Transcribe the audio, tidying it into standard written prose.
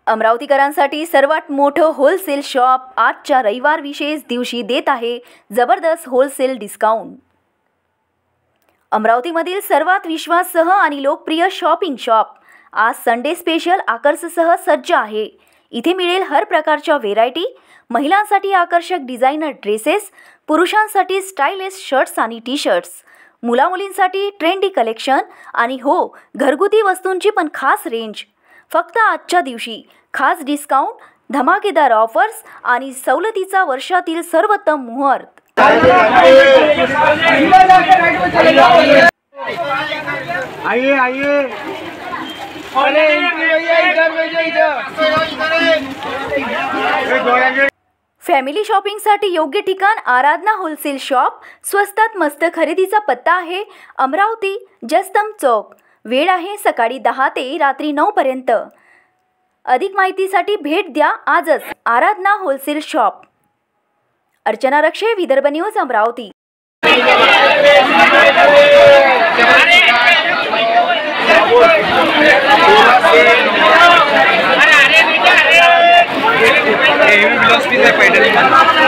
अमरावतीकरांसाठी सर्वात मोठं wholesale shop आजच्या रविवार विशेष दिवशी देत आहे जबरदस्त होलसेल डिस्काउंट। अमरावतीमधील सर्वात विश्वासार्ह आणि लोकप्रिय शॉपिंग शॉप आज संडे स्पेशल आकर्षसह सज्ज आहे। इथे मिळेल हर प्रकारच्या व्हेरायटी, महिलांसाठी आकर्षक डिझायनर ड्रेसेस, पुरुषांसाठी स्टाइलिश शर्ट्स आणि टी-शर्ट्स, मुलामुलींसाठी ट्रेंडी कलेक्शन आणि हो, घरगुती वस्तूंची पण खास रेंज। फक्त आजच्या दिवशी खास डिस्काउंट, धमाकेदार ऑफर्स आणि सवलतीचा वर्षातील सर्वोत्तम मुहूर्त। आइए फॅमिली शॉपिंगसाठी योग्य ठिकाण आराधना होलसेल शॉप। स्वस्तात मस्त खरेदीचा पत्ता आहे अमरावती जयस्तंभ चौक। वेळ आहे सकाळी 10 ते रात्री 9 पर्यंत। अधिक माहितीसाठी भेट द्या आजच Aradhana wholesale shop. Archana Rakshe, Vidarbha news, Amravati. Blouse piece है पैटर्न